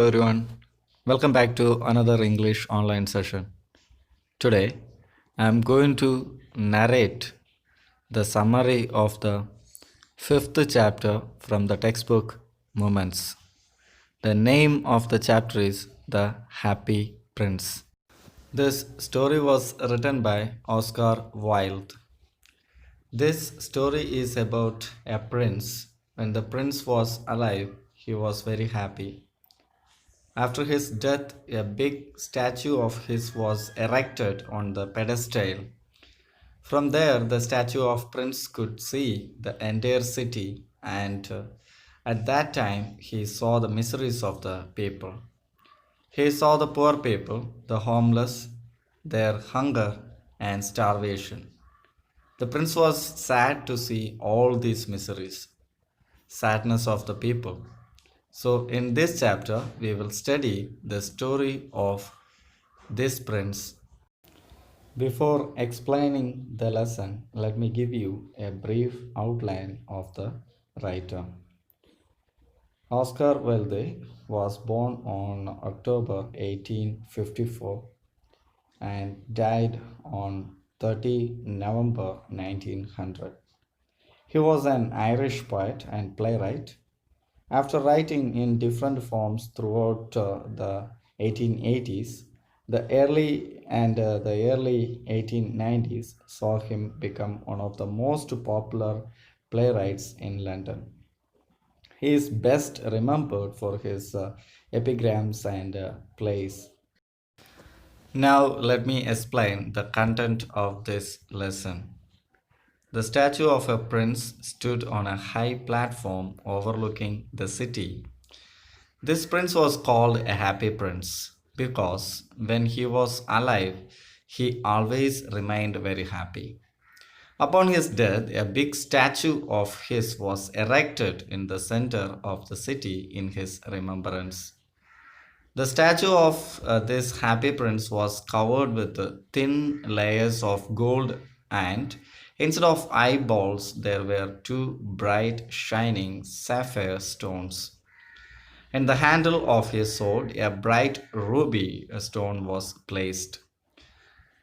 everyone. Welcome back to another English online session. Today, I'm going to narrate the summary of the fifth chapter from the textbook Moments. The name of the chapter is The Happy Prince. This story was written by Oscar Wilde. This story is about a prince. When the prince was alive, he was very happy. After his death, a big statue of his was erected on the pedestal. From there, the statue of Prince could see the entire city, and at that time, he saw the miseries of the people. He saw the poor people, the homeless, their hunger and starvation. The prince was sad to see all these miseries, sadness of the people. So, in this chapter, we will study the story of this prince. Before explaining the lesson, let me give you a brief outline of the writer. Oscar Wilde was born on October 1854 and died on 30 November 1900. He was an Irish poet and playwright. After writing in different forms throughout the 1880s, the early 1890s saw him become one of the most popular playwrights in London. He is best remembered for his epigrams and plays. Now, let me explain the content of this lesson. The statue of a prince stood on a high platform overlooking the city. This prince was called a happy prince because when he was alive, he always remained very happy. Upon his death, a big statue of his was erected in the center of the city in his remembrance. The statue of this happy prince was covered with thin layers of gold, and instead of eyeballs, there were two bright, shining sapphire stones. In the handle of his sword, a bright ruby stone was placed.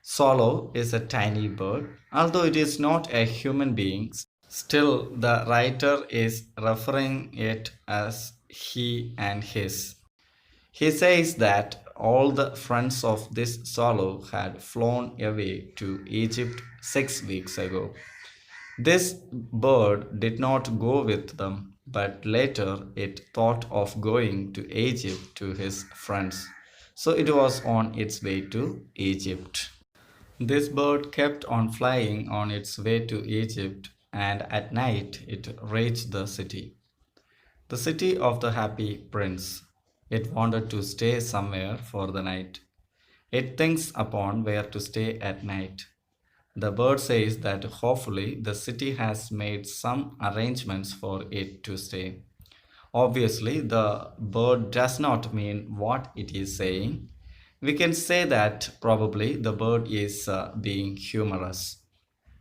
Swallow is a tiny bird. Although it is not a human being, still the writer is referring it as he and his. He says that all the friends of this swallow had flown away to Egypt 6 weeks ago. This bird did not go with them, but later it thought of going to Egypt to his friends. So it was on its way to Egypt. This bird kept on flying on its way to Egypt, and at night it reached the city of the happy prince. It wanted to stay somewhere for the night. It thinks upon where to stay at night. The bird says that hopefully the city has made some arrangements for it to stay. Obviously, the bird does not mean what it is saying. We can say that probably the bird is being humorous.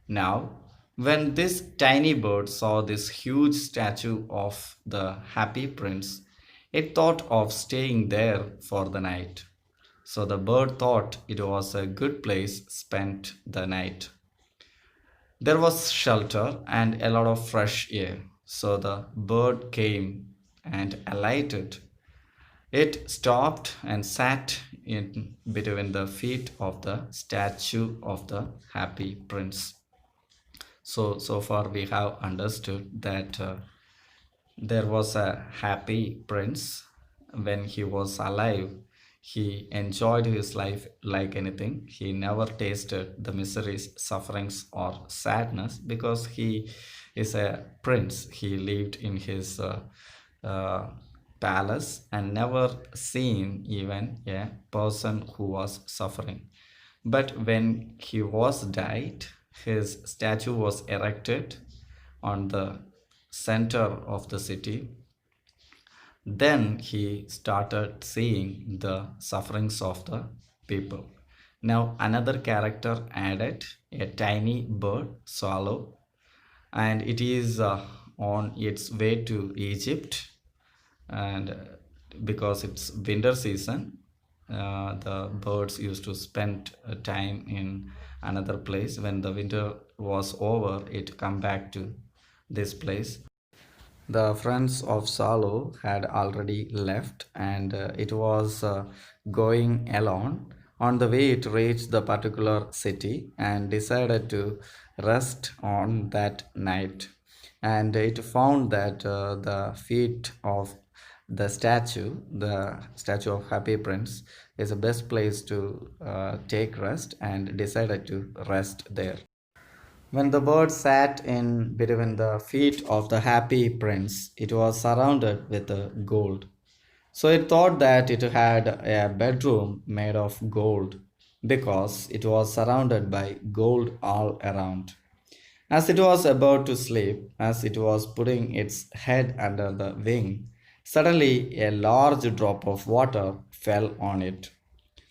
Now, when this tiny bird saw this huge statue of the happy prince, it thought of staying there for the night. So the bird thought it was a good place spent the night. There was shelter and a lot of fresh air. So the bird came and alighted. It stopped and sat in between the feet of the statue of the happy prince. So far we have understood that there was a happy prince. When he was alive, he enjoyed his life like anything. He never tasted the miseries, sufferings, or sadness because he is a prince. He lived in his uh, palace and never seen even a person who was suffering. But when he was died, his statue was erected on the center of the city. Then he started seeing the sufferings of the people. Now another character added, a tiny bird, swallow, and it is on its way to Egypt, and because it's winter season. The birds used to spend time in another place. When the winter was over, it come back to this place. The friends of Salo had already left, and it was going alone. On the way, it reached the particular city and decided to rest on that night. And it found that the feet of the statue of Happy Prince, is the best place to take rest, and decided to rest there. When the bird sat in between the feet of the happy prince, it was surrounded with gold. So it thought that it had a bedroom made of gold because it was surrounded by gold all around. As it was about to sleep, as it was putting its head under the wing, suddenly a large drop of water fell on it.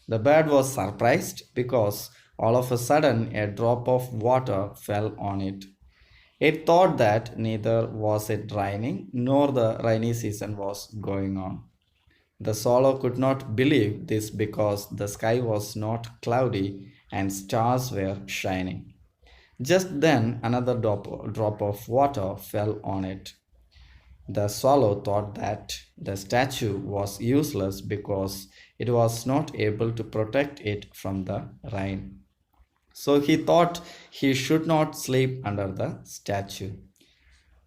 The bird was surprised because all of a sudden a drop of water fell on it. It thought that neither was it raining nor the rainy season was going on. The swallow could not believe this because the sky was not cloudy and stars were shining. Just then another drop of water fell on it. The swallow thought that the statue was useless because it was not able to protect it from the rain. So he thought he should not sleep under the statue.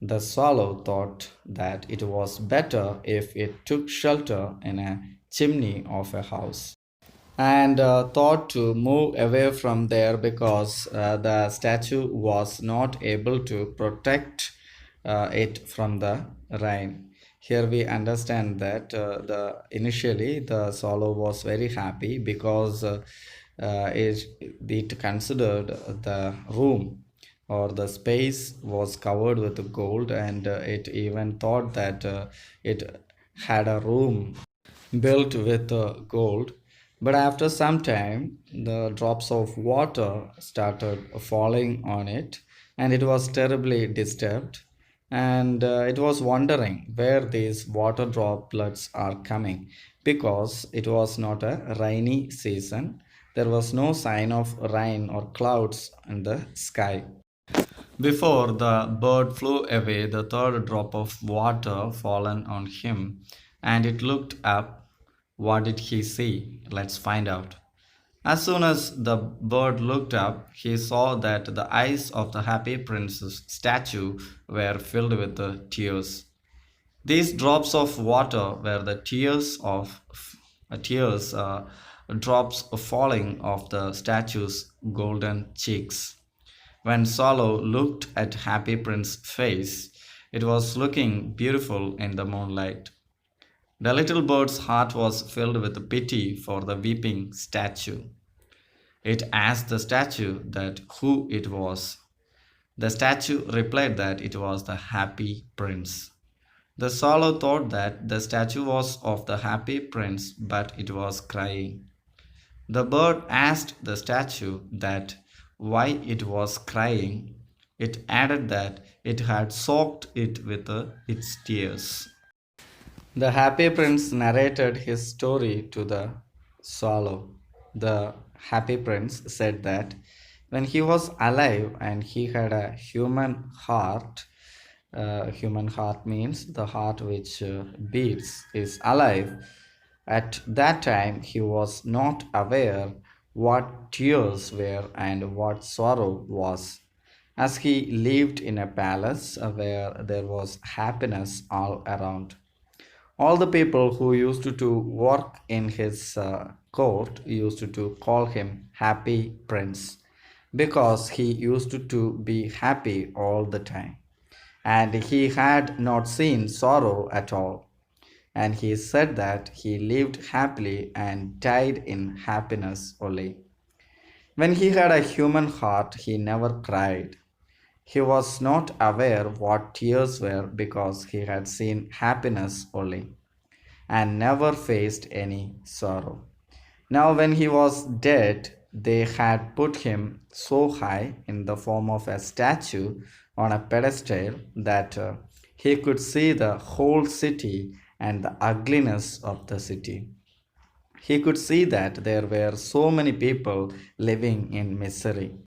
The swallow thought that it was better if it took shelter in a chimney of a house, and thought to move away from there because the statue was not able to protect it from the rain. Here we understand that the initially the swallow was very happy because it considered the room or the space was covered with gold, and it even thought that it had a room built with gold. But after some time, the drops of water started falling on it, and it was terribly disturbed. And it was wondering where these water droplets are coming because it was not a rainy season. There was no sign of rain or clouds in the sky. Before the bird flew away, the third drop of water fallen on him, and it looked up. What did he see? Let's find out. As soon as the bird looked up, he saw that the eyes of the happy prince's statue were filled with tears. These drops of water were the tears drops falling off the statue's golden cheeks. When Swallow looked at Happy Prince's face, it was looking beautiful in the moonlight. The little bird's heart was filled with pity for the weeping statue. It asked the statue that who it was. The statue replied that it was the happy prince. The swallow thought that the statue was of the happy prince, but it was crying. The bird asked the statue that why it was crying. It added that it had soaked it with its tears. The happy prince narrated his story to the swallow. The happy prince said that when he was alive and he had a human heart means the heart which beats, is alive. At that time, he was not aware what tears were and what sorrow was, as he lived in a palace where there was happiness all around. All the people who used to work in his court used to call him Happy Prince because he used to be happy all the time, and he had not seen sorrow at all. And he said that he lived happily and died in happiness only. When he had a human heart, he never cried. He was not aware what tears were because he had seen happiness only and never faced any sorrow. Now, when he was dead, they had put him so high in the form of a statue on a pedestal that he could see the whole city and the ugliness of the city. He could see that there were so many people living in misery.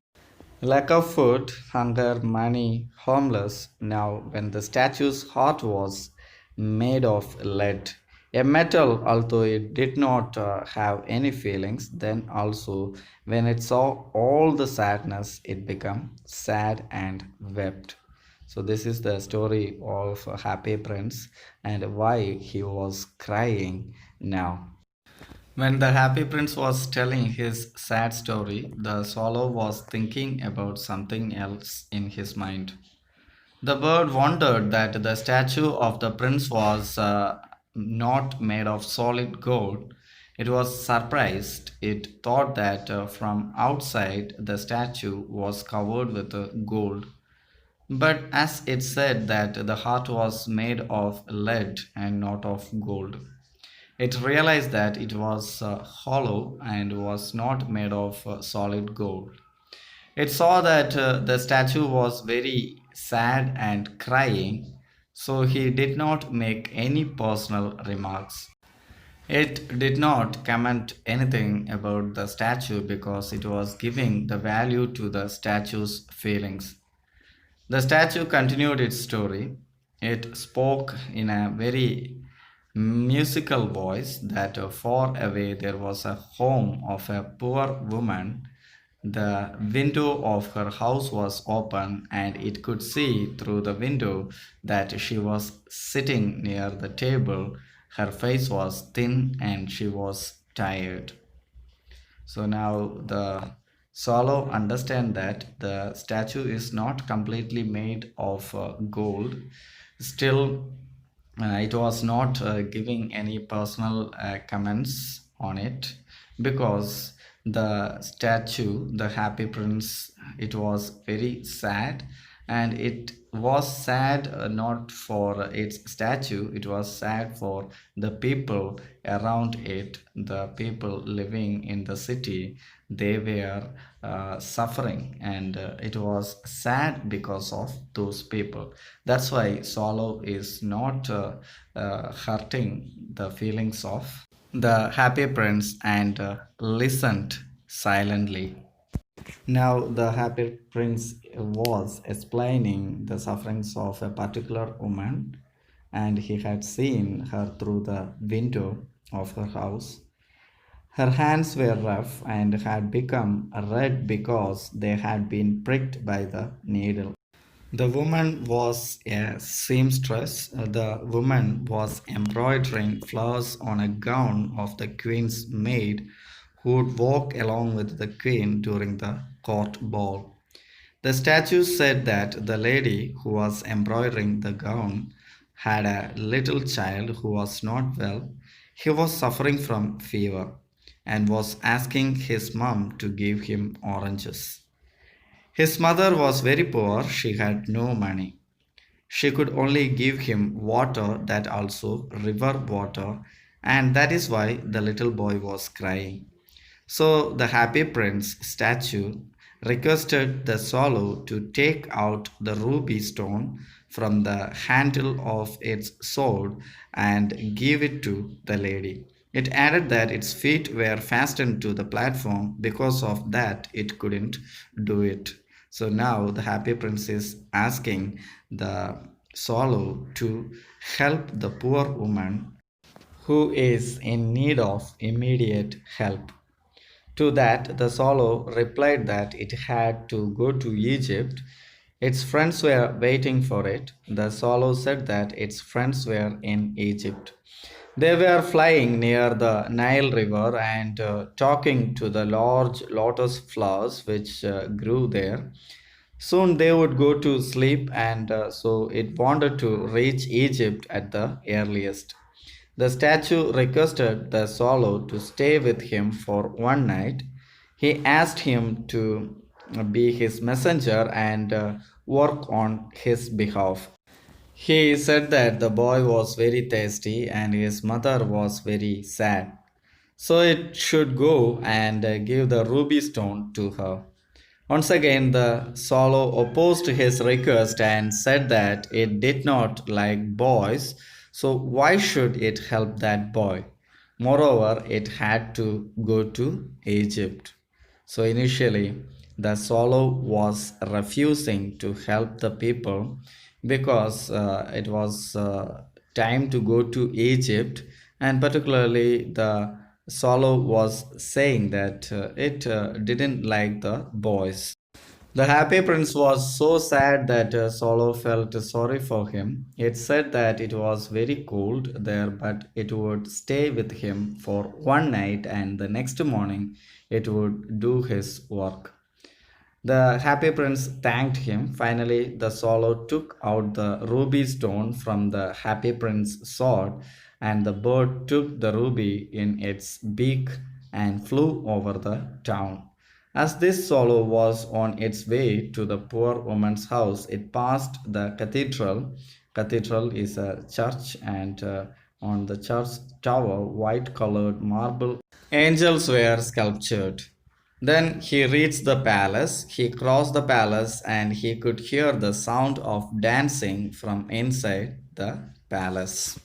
Lack of food, hunger, money, homeless. Now, when the statue's heart was made of lead, a metal, although it did not have any feelings, then also when it saw all the sadness, it became sad and wept. So, this is the story of Happy Prince and why he was crying now. When the happy prince was telling his sad story, the swallow was thinking about something else in his mind. The bird wondered that the statue of the prince was not made of solid gold. It was surprised. It thought that from outside the statue was covered with gold. But as it said that the heart was made of lead and not of gold, it realized that it was hollow and was not made of solid gold. It saw that the statue was very sad and crying, so he did not make any personal remarks. It did not comment anything about the statue because it was giving the value to the statue's feelings. The statue continued its story. It spoke in a very musical voice that far away there was a home of a poor woman. The window of her house was open, and it could see through the window that she was sitting near the table. Her face was thin and she was tired. So now the swallow understand that the statue is not completely made of gold. Still, it was not giving any personal comments on it because the statue, the happy prince, it was very sad, and it was sad not for its statue, it was sad for the people around it, the people living in the city. They were suffering, and it was sad because of those people. That's why swallow is not hurting the feelings of the happy prince and listened silently. Now, the happy prince was explaining the sufferings of a particular woman, and he had seen her through the window of her house. Her hands were rough and had become red because they had been pricked by the needle. The woman was a seamstress. The woman was embroidering flowers on a gown of the queen's maid who would walk along with the queen during the court ball. The statue said that the lady who was embroidering the gown had a little child who was not well. He was suffering from fever and was asking his mom to give him oranges. His mother was very poor, she had no money. She could only give him water, that also river water, and that is why the little boy was crying. So the happy prince statue requested the swallow to take out the ruby stone from the handle of its sword and give it to the lady. It added that its feet were fastened to the platform, because of that it couldn't do it. So now the happy prince is asking the swallow to help the poor woman who is in need of immediate help. To that, the swallow replied that it had to go to Egypt. Its friends were waiting for it. The swallow said that its friends were in Egypt. They were flying near the Nile River and talking to the large lotus flowers which grew there. Soon they would go to sleep, and so it wanted to reach Egypt at the earliest. The statue requested the swallow to stay with him for one night. He asked him to be his messenger and work on his behalf. He said that the boy was very thirsty and his mother was very sad. So it should go and give the ruby stone to her. Once again, the swallow opposed his request and said that it did not like boys, So, why should it help that boy? Moreover, it had to go to Egypt. So, initially, the swallow was refusing to help the people because it was time to go to Egypt, and particularly the swallow was saying that it didn't like the boys. The happy prince was so sad that Swallow felt sorry for him. It said that it was very cold there, but it would stay with him for one night and the next morning it would do his work. The happy prince thanked him. Finally, the swallow took out the ruby stone from the happy prince's sword, and the bird took the ruby in its beak and flew over the town. As this swallow was on its way to the poor woman's house, it passed the cathedral. Cathedral is a church, and on the church tower, white colored marble angels were sculptured. Then he reached the palace. He crossed the palace and he could hear the sound of dancing from inside the palace.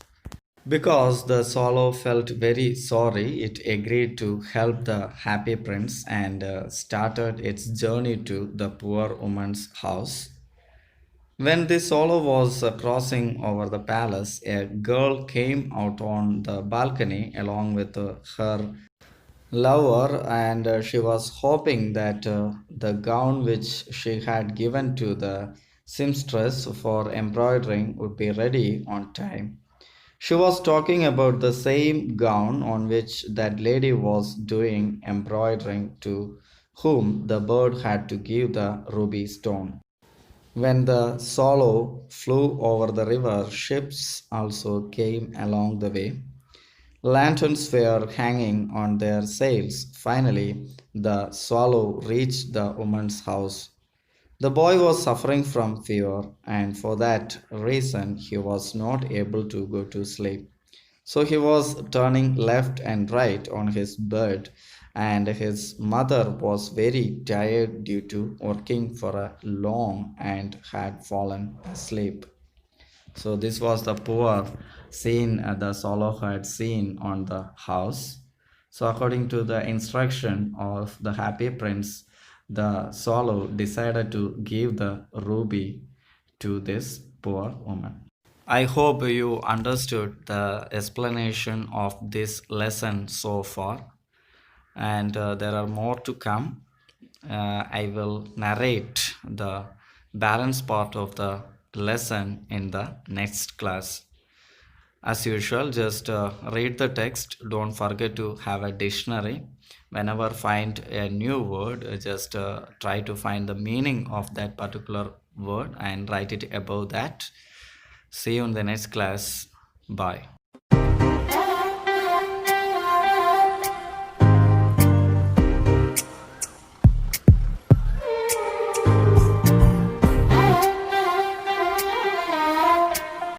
Because the swallow felt very sorry, it agreed to help the happy prince and started its journey to the poor woman's house. When the swallow was crossing over the palace, a girl came out on the balcony along with her lover, and she was hoping that the gown which she had given to the seamstress for embroidering would be ready on time. She was talking about the same gown on which that lady was doing embroidering, to whom the bird had to give the ruby stone. When the swallow flew over the river, ships also came along the way. Lanterns were hanging on their sails. Finally, the swallow reached the woman's house. The boy was suffering from fever, and for that reason, he was not able to go to sleep. So he was turning left and right on his bed, and his mother was very tired due to working for a long and had fallen asleep. So this was the poor scene the swallow had seen on the house. So according to the instruction of the happy prince, the swallow decided to give the ruby to this poor woman. I hope you understood the explanation of this lesson so far, and there are more to come. I will narrate the balance part of the lesson in the next class. As usual, just read the text. Don't forget to have a dictionary. Whenever find a new word, just try to find the meaning of that particular word and write it above that. See you in the next class. Bye.